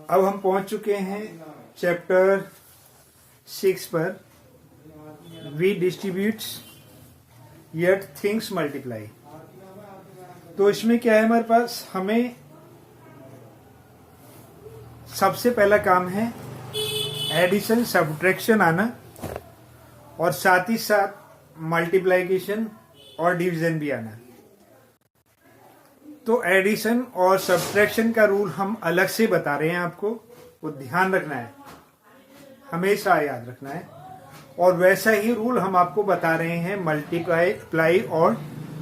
अब हम पहुंच चुके हैं चैप्टर 6 पर। We distributes yet things multiply. तो इसमें क्या है हमारे पास, हमें सबसे पहला काम है एडिशन सब्ट्रैक्शन आना और साथ ही साथ मल्टीप्लिकेशन और डिवीजन भी आना। तो एडिशन और सब्ट्रैक्शन का रूल हम अलग से बता रहे हैं आपको, वो ध्यान रखना है, हमेशा याद रखना है। और वैसा ही रूल हम आपको बता रहे हैं मल्टीप्लाई और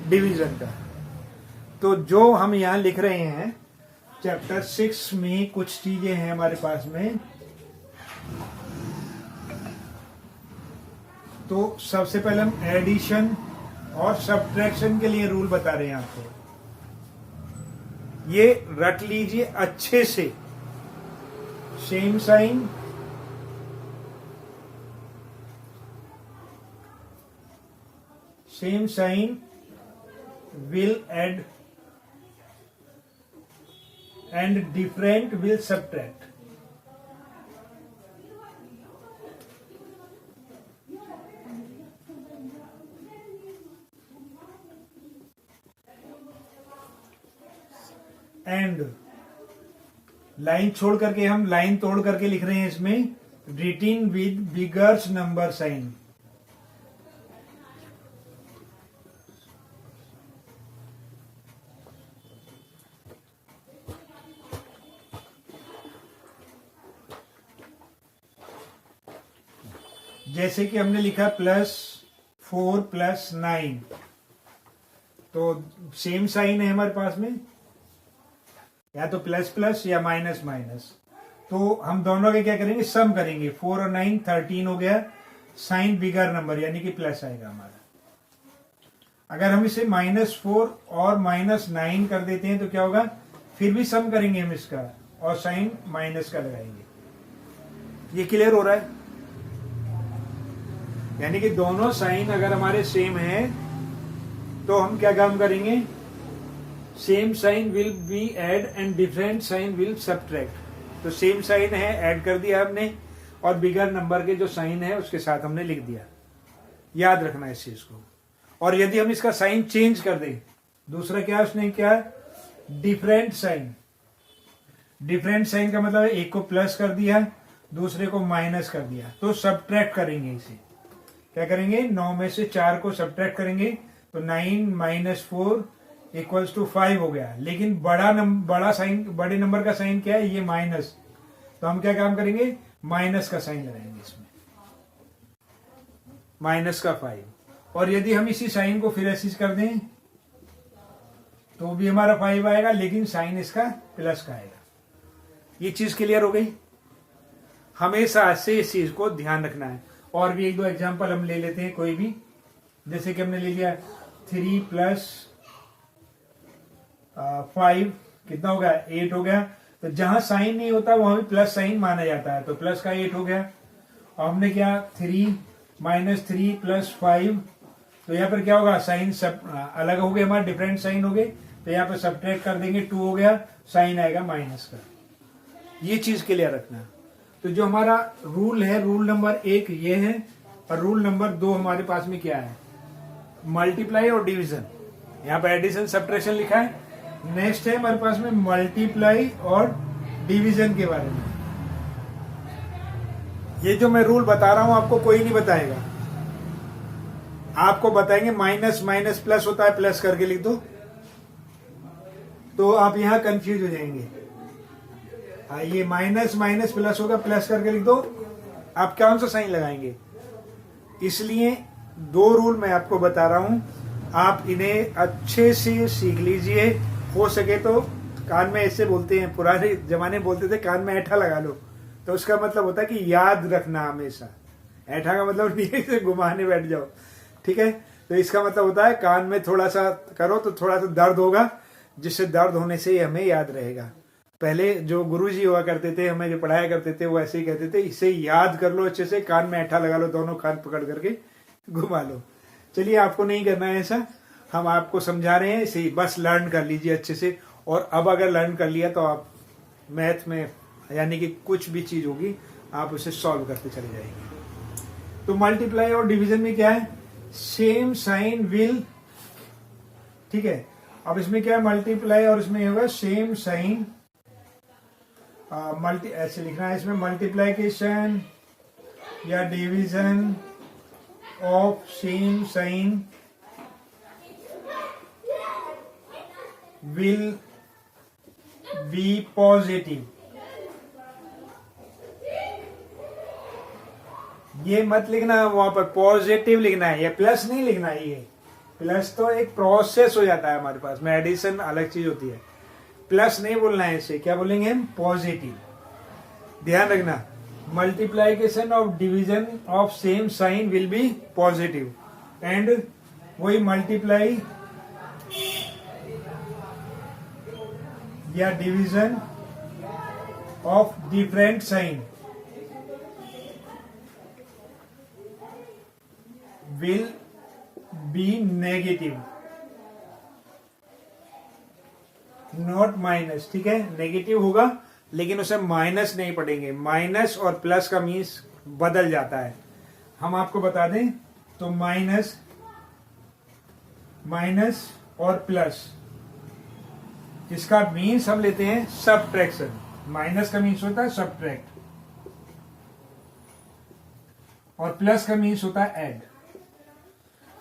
डिवीजन का। तो जो हम यहाँ लिख रहे हैं चैप्टर 6 में कुछ चीजें हैं हमारे पास में। तो सबसे पहले हम एडिशन और सब्ट्रैक्शन के लिए रूल बता रहे हैं आपको, ये रट लीजिए अच्छे से। Same sign will add and different will subtract. And line छोड़ करके हम लाइन तोड़ करके लिख रहे हैं इसमें, retain with bigger's number sign. जैसे कि हमने लिखा +4 + 9, तो सेम साइन है हमारे पास में, या तो प्लस प्लस या माइनस माइनस। तो हम दोनों के क्या करेंगे, सम करेंगे। 4 और 9 13 हो गया, साइन बिगर नंबर यानी कि प्लस आएगा हमारा। अगर हम इसे -4 और -9 कर देते हैं तो क्या होगा, फिर भी सम करेंगे हम इसका और साइन माइनस का लगाएंगे। ये क्लियर हो रहा है? यानी कि दोनों साइन अगर हमारे सेम है तो हम क्या काम करेंगे, same sign will be add and different sign will subtract. तो सेम साइन है, ऐड कर दिया हमने, और बिगर नंबर के जो साइन है उसके साथ हमने लिख दिया। याद रखना इस चीज को। और यदि हम इसका साइन चेंज कर दें, दूसरा क्या उसने क्या, डिफरेंट साइन। डिफरेंट साइन का मतलब एक को प्लस कर दिया, दूसरे को माइनस कर दिया, तो सब्ट्रैक्ट करेंगे इसे। क्या करेंगे, 9 में से 4 को सब्ट्रैक्ट करेंगे तो 9 - 4 = 5 हो गया। लेकिन बड़ा साइन, बड़े नंबर का साइन क्या है, ये माइनस। तो हम क्या काम करेंगे, माइनस का साइन लगाएंगे इसमें, माइनस का 5। और यदि हम इसी साइन को फिर ऐसे कर दें तो भी हमारा 5 आएगा, लेकिन साइन इसका प्लस का आएगा। ये चीज क्लियर हो गई? हमेशा से इस चीज को ध्यान रखना है। और भी 1-2 एग्जांपल हम ले लेते हैं कोई भी। जैसे कि हमने ले लिया 3 + 5 कितना हो गया, 8 हो गया। तो जहां साइन नहीं होता वहां भी प्लस साइन माना जाता है, तो प्लस का 8 हो गया। और हमने क्या, 3 - 3 + 5, तो यहाँ पर क्या होगा, साइन सब अलग हो गए हमारे, डिफरेंट साइन हो गए। तो यहाँ पर सब्ट्रैक्ट कर देंगे, 2 हो गया, साइन आएगा माइनस का। ये चीज क्लियर रखना। तो जो हमारा रूल है, रूल नंबर 1 ये है, और रूल नंबर 2 हमारे पास में क्या है, मल्टीप्लाई और डिवीजन। यहाँ पर एडिशन सब्ट्रैक्शन लिखा है। नेक्स्ट है हमारे पास में मल्टीप्लाई और डिवीजन के बारे में। ये जो मैं रूल बता रहा हूं आपको कोई नहीं बताएगा, आपको बताएंगे माइनस माइनस प्लस होता है, प्लस करके लिख दो, तो आप यहां कंफ्यूज हो जाएंगे। ये माइनस माइनस प्लस होगा, प्लस करके लिख दो, आप कौन सा साइन लगाएंगे। इसलिए 2 रूल मैं आपको बता रहा हूं, आप इन्हें अच्छे से सीख लीजिए। हो सके तो कान में, ऐसे बोलते हैं, पुराने जमाने बोलते थे कान में ऐठा लगा लो, तो उसका मतलब होता है कि याद रखना हमेशा। ऐठा का मतलब नहीं है कि घुमाने बैठ जाओ, ठीक है। तो इसका मतलब होता है कान में थोड़ा सा करो तो थोड़ा सा दर्द होगा, जिससे दर्द होने से हमें याद रहेगा। पहले जो गुरुजी हुआ करते थे, हमें जो पढ़ाया करते थे, वो ऐसे ही कहते थे, इसे याद कर लो अच्छे से, कान में ऐठा लगा लो, दोनों कान पकड़ करके घुमा लो। चलिए, आपको नहीं करना है ऐसा, हम आपको समझा रहे हैं, इसे बस लर्न कर लीजिए अच्छे से। और अब अगर लर्न कर लिया तो आप मैथ में यानी कि कुछ भी चीज होगी आप उसे सॉल्व करते चले जाएंगे। तो मल्टीप्लाई और डिवीजन में क्या है, सेम साइन विल, ठीक है। अब इसमें क्या है, मल्टीप्लाई और इसमें होगा सेम साइन, मल्टी ऐसे लिखना है इसमें, मल्टीप्लीकेशन या division of same sign will be positive. ये मत लिखना वहां पर, पॉजिटिव लिखना है, ये प्लस नहीं लिखना है। ये प्लस तो एक प्रोसेस हो जाता है हमारे पास में, एडिशन अलग चीज होती है, प्लस नहीं बोलना है इसे, क्या बोलेंगे हम, पॉजिटिव। ध्यान रखना, multiplication of division of same sign will be positive, and वही मल्टीप्लाई या division of different sign will be negative, not minus, ठीक है। नेगेटिव होगा लेकिन उसे माइनस नहीं पढ़ेंगे, माइनस और प्लस का मीन्स बदल जाता है। हम आपको बता दें तो माइनस, माइनस और प्लस, इसका मीन्स हम लेते हैं सबट्रैक्शन। माइनस का मीन्स होता है सबट्रैक्ट और प्लस का मीन्स होता है ऐड।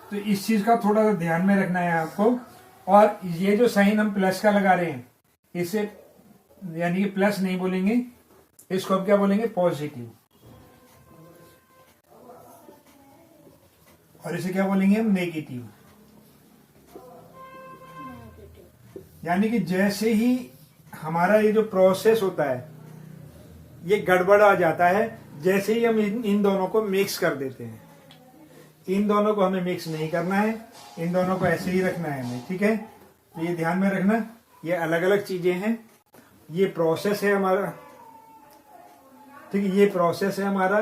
तो इस चीज का थोड़ा सा ध्यान में रखना है आपको। और ये जो साइन हम प्लस का लगा रहे हैं, इसे यानी कि प्लस नहीं बोलेंगे, इसको हम क्या बोलेंगे, पॉजिटिव। और इसे क्या बोलेंगे हम, नेगेटिव। यानी कि जैसे ही हमारा ये जो प्रोसेस होता है ये गड़बड़ आ जाता है, जैसे ही हम इन दोनों को मिक्स कर देते हैं। इन दोनों को हमें मिक्स नहीं करना है, इन दोनों को ऐसे ही रखना है हमें, ठीक है। तो ये ध्यान में रखना, ये अलग अलग चीजें हैं, ये प्रोसेस है हमारा, ठीक है, ये प्रोसेस है हमारा,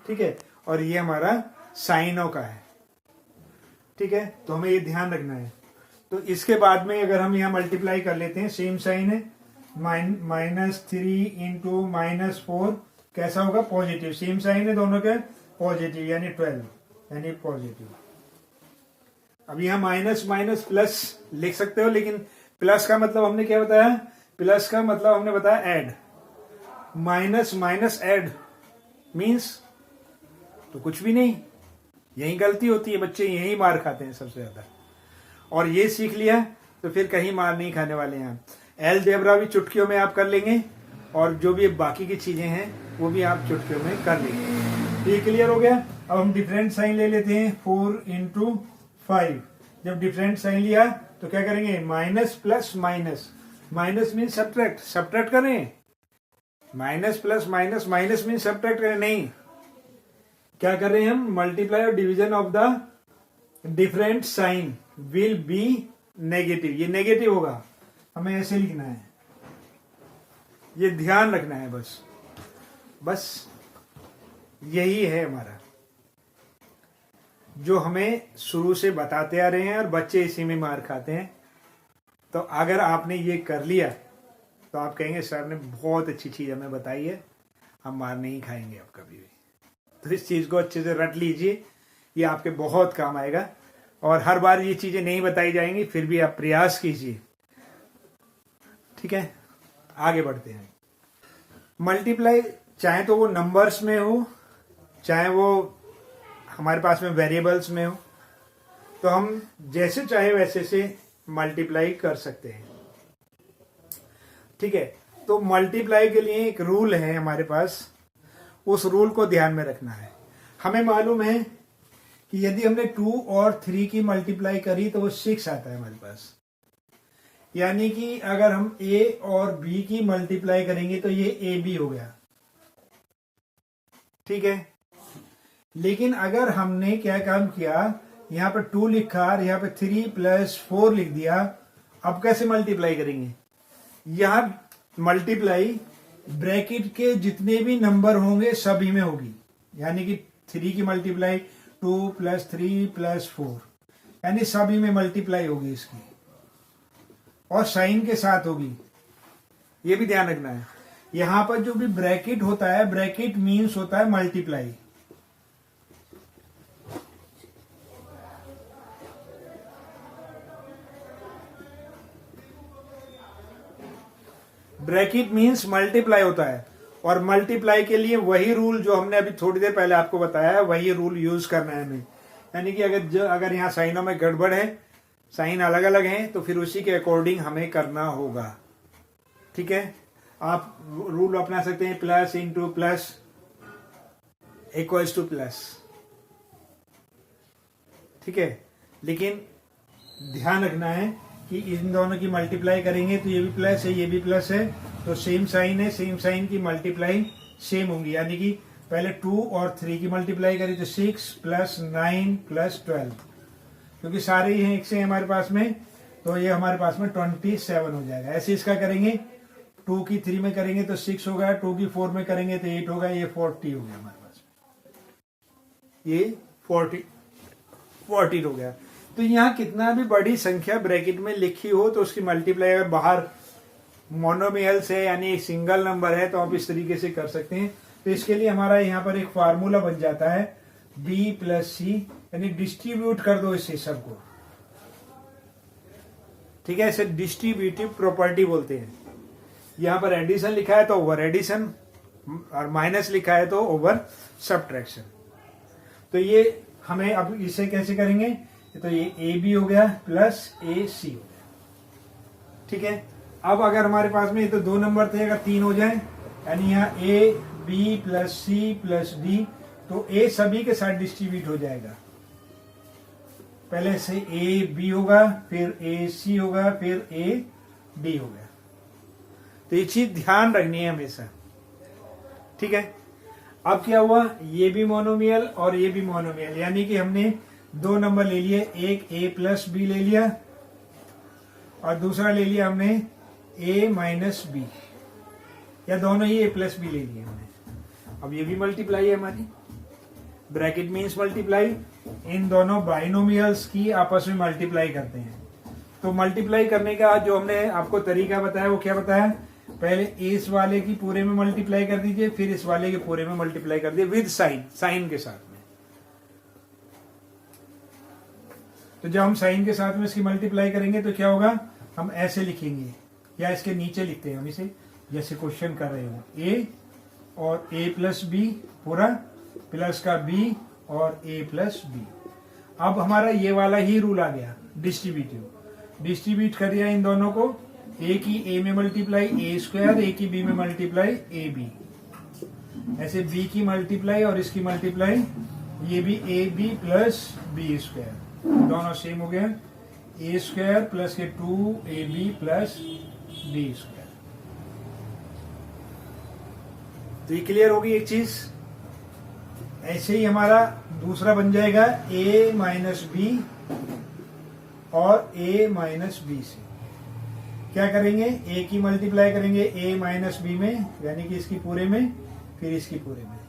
ठीक है, और ये हमारा साइनों का है, ठीक है। तो हमें ये ध्यान रखना है। तो इसके बाद में अगर हम यहाँ मल्टीप्लाई कर लेते हैं, सेम साइन है, -3 इंटू -4 कैसा होगा, पॉजिटिव। सेम साइन है दोनों के, पॉजिटिव, यानी 12, यानी पॉजिटिव। अब यहाँ माइनस माइनस प्लस लिख सकते हो, लेकिन प्लस का मतलब हमने क्या बताया, प्लस का मतलब हमने बताया add. Minus minus add means तो कुछ भी नहीं, यही गलती होती है, बच्चे यही मार खाते हैं सबसे ज्यादा। और ये सीख लिया तो फिर कहीं मार नहीं खाने वाले हैं। अलजेब्रा भी चुटकियों में आप कर लेंगे, और जो भी बाकी की चीजें हैं वो भी आप चुटकियों में कर लेंगे। ये क्लियर हो गया। अब हम डिफरेंट साइन ले लेते हैं, 4 इंटू 5। जब डिफरेंट साइन लिया तो क्या करेंगे, minus plus minus, minus mean subtract, subtract करें, minus plus minus, minus mean subtract करें, नहीं, क्या कर रहे हैं हम, मल्टीप्लाई और division of the different sign will be negative. ये नेगेटिव होगा, हमें ऐसे लिखना है, ये ध्यान रखना है, बस यही है हमारा जो हमें शुरू से बताते आ रहे हैं, और बच्चे इसी में मार खाते हैं। तो अगर आपने ये कर लिया तो आप कहेंगे सर ने बहुत अच्छी चीज हमें बताई है, हम मार नहीं खाएंगे अब कभी भी। तो इस चीज को अच्छे से रट लीजिए, ये आपके बहुत काम आएगा। और हर बार ये चीजें नहीं बताई जाएंगी, फिर भी आप प्रयास कीजिए, ठीक है। आगे बढ़ते हैं। मल्टीप्लाई चाहे तो वो नंबर्स में हो, चाहे वो हमारे पास में वेरिएबल्स में हो, तो हम जैसे चाहे वैसे से मल्टीप्लाई कर सकते हैं, ठीक है। तो मल्टीप्लाई के लिए एक रूल है हमारे पास, उस रूल को ध्यान में रखना है। हमें मालूम है कि यदि हमने 2 और 3 की मल्टीप्लाई करी तो वो 6 आता है हमारे पास। यानी कि अगर हम a और b की मल्टीप्लाई करेंगे तो ये ab हो गया, ठीक है। लेकिन अगर हमने क्या काम किया, यहाँ पे 2 लिखा और यहाँ पे 3 + 4 लिख दिया, अब कैसे मल्टीप्लाई करेंगे, यहाँ मल्टीप्लाई ब्रैकेट के जितने भी नंबर होंगे सभी में होगी। यानी कि 3 की मल्टीप्लाई 2 + 3 + 4, यानी सभी में मल्टीप्लाई होगी इसकी, और साइन के साथ होगी, ये भी ध्यान रखना है। यहां पर जो भी ब्रैकेट होता है, ब्रैकेट मीन्स होता है मल्टीप्लाई। ब्रैकेट मीन्स मल्टीप्लाई होता है, और मल्टीप्लाई के लिए वही रूल जो हमने अभी थोड़ी देर पहले आपको बताया है, वही रूल यूज करना है हमें। यानी कि अगर यहाँ साइनों में गड़बड़ है, साइन अलग अलग हैं, तो फिर उसी के अकॉर्डिंग हमें करना होगा। ठीक है, आप रूल अपना सकते हैं, plus into plus equals two plus. ठीक है, लेकिन ध्यान रखना है कि इन दोनों की मल्टीप्लाई करेंगे तो ये भी प्लस है, ये भी प्लस है, तो सेम साइन है, सेम साइन की मल्टीप्लाई सेम होंगी। यानी कि पहले 2 और 3 की मल्टीप्लाई करी तो 6 प्लस 9 प्लस 12, क्योंकि सारे ही हैं एक से हमारे पास में, तो ये हमारे पास में 27 हो जाएगा। ऐसे इसका करेंगे, 2 की 3 में करेंगे तो 6 होगा, 2 की 4 में करेंगे तो 8 होगा, ये 40 हो गया हमारे पास, ये 40 हो गया। तो यहाँ कितना भी बड़ी संख्या ब्रैकेट में लिखी हो तो उसकी मल्टीप्लाई अगर बाहर मोनोमियल्स है यानी सिंगल नंबर है तो आप इस तरीके से कर सकते हैं। तो इसके लिए हमारा यहाँ पर एक फार्मूला बन जाता है b प्लस सी, यानी डिस्ट्रीब्यूट कर दो इसे सबको। ठीक है, इसे डिस्ट्रीब्यूटिव प्रॉपर्टी बोलते हैं। यहाँ पर एडिशन लिखा है तो ओवर एडिशन, और माइनस लिखा है तो ओवर सब्ट्रैक्शन। तो ये हमें अब इसे कैसे करेंगे, तो ये ए बी हो गया प्लस ए सी हो गया। ठीक है, अब अगर हमारे पास में ये तो 2 नंबर थे, अगर 3 हो जाए, यानी यहाँ a B plus c plus d, तो ए सभी के साथ डिस्ट्रीब्यूट हो जाएगा। पहले से ए बी होगा, फिर ए सी होगा, फिर ए डी हो गया। तो ये चीज ध्यान रखनी है हमेशा। ठीक है, अब क्या हुआ, ये भी मोनोमियल और ये भी मोनोमियल, यानी कि हमने 2 नंबर ले लिए, एक ए प्लस बी ले लिया और दूसरा ले लिया हमने ए माइनस बी, या दोनों ही ए प्लस बी ले लिए हमने। अब ये भी मल्टीप्लाई है हमारी, ब्रैकेट मीन्स मल्टीप्लाई। इन दोनों बाइनोमियल्स की आपस में मल्टीप्लाई करते हैं। तो मल्टीप्लाई करने का जो हमने आपको तरीका बताया वो क्या बताया, पहले इस वाले की पूरे में मल्टीप्लाई कर दीजिए, फिर इस वाले के पूरे में मल्टीप्लाई कर दीजिए विद साइन, साइन के साथ में। तो जब हम साइन के साथ में इसकी मल्टीप्लाई करेंगे तो क्या होगा, हम ऐसे लिखेंगे, या इसके नीचे लिखते हैं हम इसे, जैसे क्वेश्चन कर रहे हो, ए और ए प्लस बी पूरा प्लस का बी और ए प्लस बी। अब हमारा ये वाला ही रूल आ गया, डिस्ट्रीब्यूटिव। डिस्ट्रीब्यूट कर दिया इन दोनों को, ए की ए में मल्टीप्लाई ए स्क्वायर, ए की बी में मल्टीप्लाई ए बी, ऐसे बी की मल्टीप्लाई और इसकी मल्टीप्लाई, ये भी a B plus B square, दोनों सेम हो गया, ए स्क्वायर प्लस के 2 a B plus B square. तो ये क्लियर होगी एक चीज। ऐसे ही हमारा दूसरा बन जाएगा a माइनस बी और a माइनस बी से क्या करेंगे, a की मल्टीप्लाई करेंगे a माइनस बी में, यानी कि इसकी पूरे में, फिर इसकी पूरे में,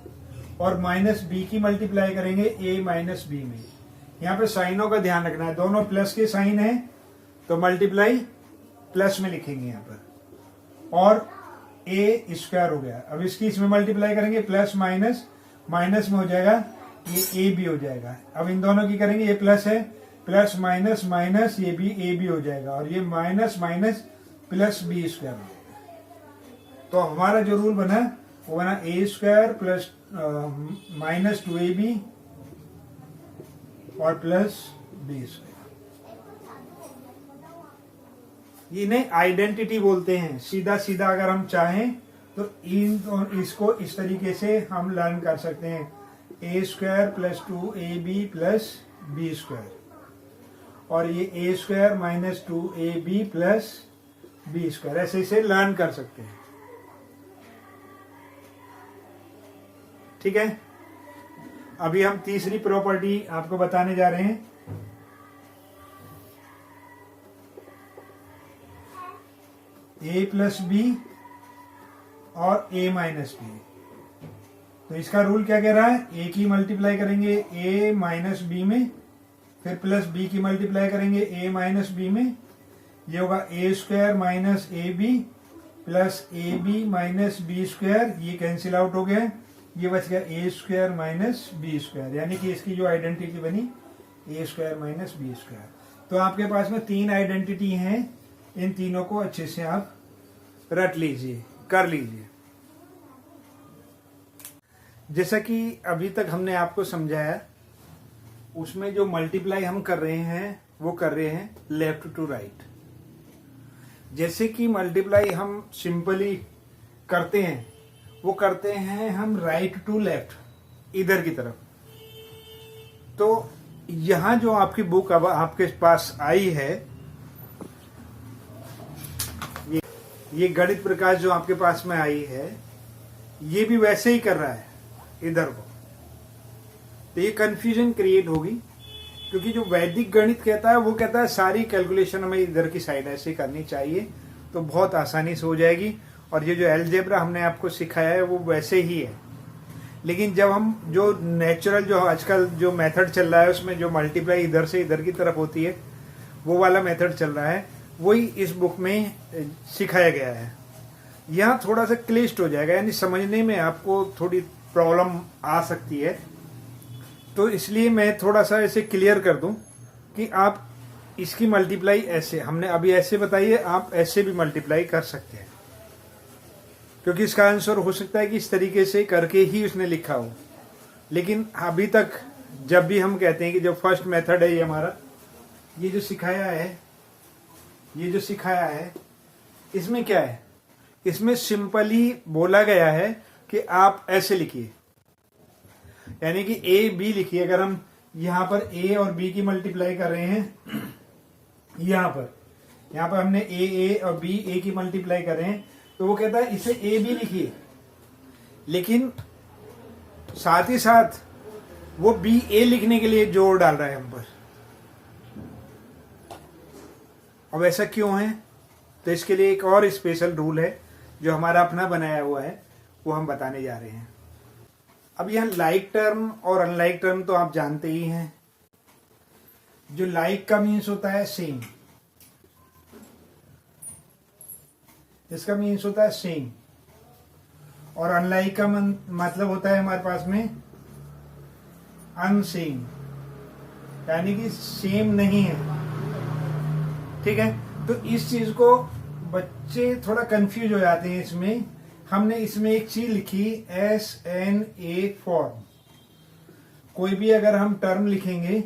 और माइनस बी की मल्टीप्लाई करेंगे a माइनस बी में। यहाँ पे साइनों का ध्यान रखना है, दोनों प्लस के साइन है तो मल्टीप्लाई प्लस में लिखेंगे यहाँ पर, और ए स्क्वायर हो गया। अब इसकी इसमें मल्टीप्लाई करेंगे, प्लस माइनस, माइनस में हो जाएगा ये ए बी हो जाएगा। अब इन दोनों की करेंगे, ये प्लस है, प्लस माइनस माइनस, ये भी ए बी हो जाएगा, और ये minus minus plus B square हो जाएगा। तो हमारा जो रूल बना वो बना ए स्क्वायर प्लस माइनस 2ab और प्लस बी स्क्वायर। इन्हें आइडेंटिटी बोलते हैं। सीधा सीधा अगर हम चाहें तो इसको इस तरीके से हम लर्न कर सकते हैं, A square plus 2ab plus B square, और ये A square minus 2ab plus B square, ऐसे इसे लर्न कर सकते हैं। ठीक है, अभी हम तीसरी प्रॉपर्टी आपको बताने जा रहे हैं। ए प्लस बी और ए माइनस बी। तो इसका रूल क्या कह रहा है, ए की मल्टीप्लाई करेंगे ए माइनस बी में, फिर प्लस बी की मल्टीप्लाई करेंगे ए माइनस बी में, ये होगा A square minus A B plus A B minus B square, ये कैंसिल आउट हो गया, ये बच गया ए स्क्वायर माइनस बी स्क्वायर, यानी कि इसकी जो आइडेंटिटी बनी A square minus B square. तो आपके पास में 3 आइडेंटिटी हैं, इन तीनों को अच्छे से आप रट लीजिए, कर लीजिए। जैसा कि अभी तक हमने आपको समझाया, उसमें जो मल्टीप्लाई हम कर रहे हैं वो कर रहे हैं लेफ्ट टू राइट। जैसे कि मल्टीप्लाई हम सिंपली करते हैं, वो करते हैं हम राइट टू लेफ्ट, इधर की तरफ। तो यहां जो आपकी बुक अब आपके पास आई है, ये गणित प्रकाश जो आपके पास में आई है, ये भी वैसे ही कर रहा है इधर को। तो ये कंफ्यूजन क्रिएट होगी, क्योंकि जो वैदिक गणित कहता है वो कहता है सारी कैलकुलेशन हमें इधर की साइड ऐसे करनी चाहिए, तो बहुत आसानी से हो जाएगी। और ये जो अलजेब्रा हमने आपको सिखाया है वो वैसे ही है। लेकिन जब हम जो नेचुरल जो आजकल जो मेथड चल रहा है, उसमें जो मल्टीप्लाई इधर से इधर की तरफ होती है, वो वाला मेथड चल रहा है, वही इस बुक में सिखाया गया है। यहाँ थोड़ा सा क्लिष्ट हो जाएगा, यानी समझने में आपको थोड़ी प्रॉब्लम आ सकती है। तो इसलिए मैं थोड़ा सा ऐसे क्लियर कर दूं कि आप इसकी मल्टीप्लाई ऐसे, हमने अभी ऐसे बताई है, आप ऐसे भी मल्टीप्लाई कर सकते हैं, क्योंकि इसका आंसर हो सकता है कि इस तरीके से करके ही उसने लिखा हो। लेकिन अभी तक जब भी हम कहते हैं कि जो फर्स्ट मेथड है ये हमारा, ये जो सिखाया है, इसमें क्या है, इसमें सिंपली बोला गया है कि आप ऐसे लिखिए, यानी कि ए बी लिखिए। अगर हम यहां पर ए और बी की मल्टीप्लाई कर रहे हैं, यहां पर हमने ए और बी ए की मल्टीप्लाई कर रहे हैं, तो वो कहता है इसे ए बी लिखिए, लेकिन साथ ही साथ वो बी ए लिखने के लिए जोर डाल रहा है हम पर। अब ऐसा क्यों है? तो इसके लिए एक और स्पेशल रूल है जो हमारा अपना बनाया हुआ है, वो हम बताने जा रहे हैं। अब यह लाइक टर्म और अनलाइक टर्म तो आप जानते ही हैं। जो लाइक का मीन्स होता है सेम, इसका मीन्स होता है सेम, और अनलाइक का मतलब होता है हमारे पास में अनसेम, यानी कि सेम नहीं है। ठीक है, तो इस चीज को बच्चे थोड़ा कंफ्यूज हो जाते हैं। इसमें हमने इसमें एक चीज लिखी, SNA फॉर्म। कोई भी अगर हम टर्म लिखेंगे,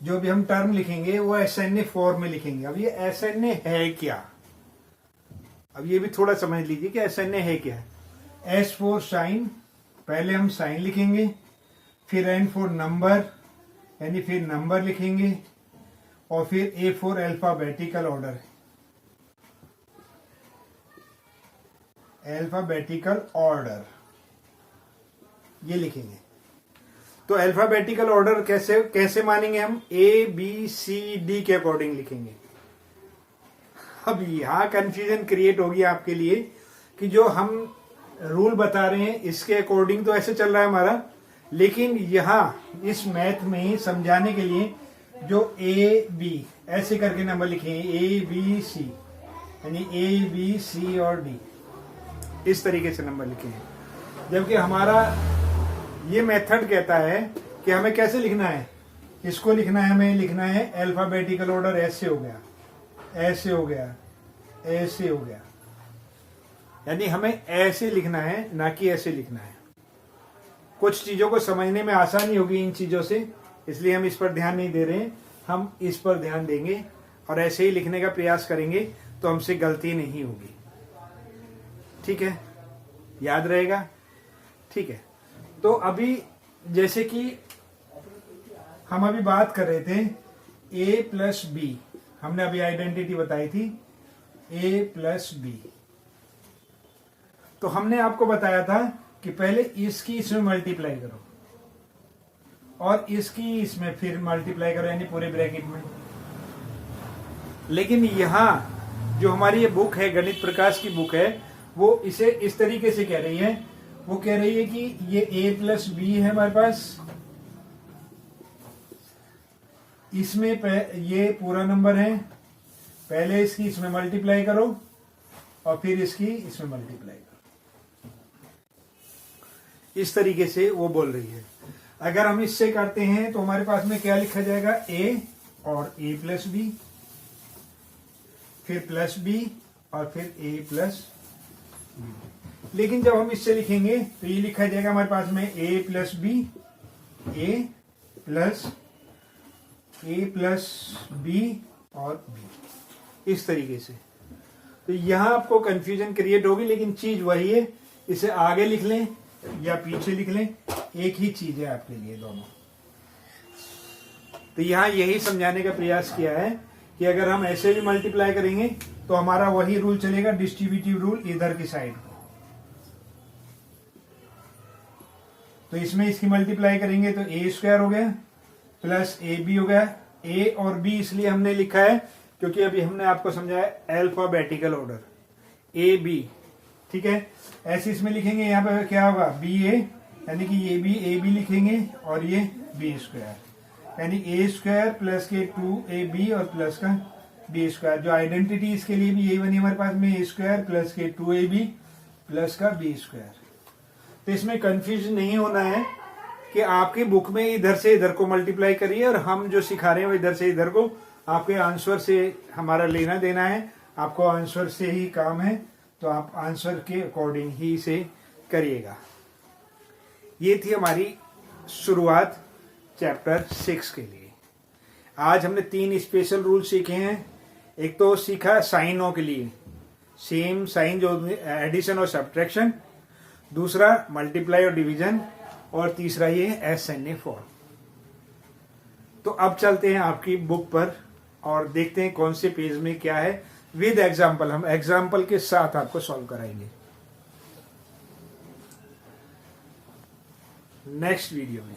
जो भी हम टर्म लिखेंगे वो SNA फॉर्म में लिखेंगे। अब ये SNA है क्या, अब ये भी थोड़ा समझ लीजिए कि SNA है क्या। S फॉर साइन, पहले हम साइन लिखेंगे, फिर N फॉर नंबर, यानी फिर नंबर लिखेंगे, और फिर A for alphabetical order, alphabetical order ये लिखेंगे। तो अल्फाबेटिकल ऑर्डर कैसे मानेंगे हम? ABCD के अकॉर्डिंग लिखेंगे। अब यहां कंफ्यूजन क्रिएट होगी आपके लिए कि जो हम रूल बता रहे हैं इसके अकॉर्डिंग तो ऐसे चल रहा है हमारा, लेकिन यहां इस मैथ में समझाने के लिए जो AB ऐसे करके नंबर लिखेंगे, ABC, यानी ABC और D, इस तरीके से नंबर लिखे हैं। जबकि हमारा ये मेथड कहता है कि हमें कैसे लिखना है, इसको लिखना है, हमें लिखना है अल्फाबेटिकल ऑर्डर, ऐसे हो गया, ऐसे हो गया, ऐसे हो गया, यानी हमें ऐसे लिखना है, ना कि ऐसे लिखना है। कुछ चीजों को समझने में आसानी होगी इन चीजों से, इसलिए हम इस पर ध्यान नहीं दे रहे हैं, हम इस पर ध्यान देंगे और ऐसे ही लिखने का प्रयास करेंगे, तो हमसे गलती नहीं होगी। ठीक है, याद रहेगा? ठीक है, तो अभी जैसे कि हम अभी बात कर रहे थे A प्लस बी, हमने अभी आइडेंटिटी बताई थी A प्लस बी। तो हमने आपको बताया था कि पहले इसकी इसमें मल्टीप्लाई करो और इसकी इसमें फिर मल्टीप्लाई करो, यानी पूरे ब्रैकेट में। लेकिन यहां जो हमारी ये बुक है, गणित प्रकाश की बुक है, वो इसे इस तरीके से कह रही है। वो कह रही है कि ये A प्लस बी है हमारे पास, इसमें ये पूरा नंबर है, पहले इसकी इसमें मल्टीप्लाई करो और फिर इसकी इसमें मल्टीप्लाई करो। इस तरीके से वो बोल रही है। अगर हम इससे करते हैं तो हमारे पास में क्या लिखा जाएगा, a और a प्लस बी, फिर प्लस बी और फिर a प्लस बी। लेकिन जब हम इससे लिखेंगे तो ये लिखा जाएगा हमारे पास में a plus b, a plus b और b, इस तरीके से। तो यहां आपको कंफ्यूजन क्रिएट होगी, लेकिन चीज वही है। इसे आगे लिख लें या पीछे लिख लें, एक ही चीज है आपके लिए दोनों। तो यहां यही समझाने का प्रयास किया है कि अगर हम ऐसे भी मल्टीप्लाई करेंगे तो हमारा वही रूल चलेगा, डिस्ट्रीब्यूटिव रूल इधर की साइड को। तो इसमें इसकी मल्टीप्लाई करेंगे तो a स्क्वायर हो गया प्लस ए बी हो गया। a और b इसलिए हमने लिखा है क्योंकि अभी हमने आपको समझाया अल्फाबेटिकल ऑर्डर, ए बी, ठीक है। ऐसे इसमें लिखेंगे, यहाँ पे क्या होगा, बी ए, यानी कि ये भी ए बी लिखेंगे और ये बी स्क्वायर, यानी ए स्क्वायर प्लस के 2ab और प्लस का बी स्क्वायर। जो आइडेंटिटी इसके लिए भी यही बनी हमारे पास में, ए स्क्वायर प्लस के 2ab प्लस का बी स्क्वायर। तो इसमें कंफ्यूजन नहीं होना है कि आपकी बुक में इधर से इधर को मल्टीप्लाई करिए और हम जो सिखा रहे हैं वो इधर से इधर को। आपके आंसर से हमारा लेना देना है, आपको आंसर से ही काम है, तो आप आंसर के अकॉर्डिंग ही इसे करिएगा। ये थी हमारी शुरुआत चैप्टर 6 के लिए। आज हमने 3 स्पेशल रूल सीखे हैं। एक तो सीखा साइनों के लिए, सेम साइन जो एडिशन और सब्ट्रैक्शन, दूसरा मल्टीप्लाई और डिवीजन, और तीसरा ये SNA फॉर्म। तो अब चलते हैं आपकी बुक पर और देखते हैं कौन से पेज में क्या है, विद एग्जाम्पल। हम एग्जाम्पल के साथ आपको सॉल्व कराएंगे नेक्स्ट वीडियो में।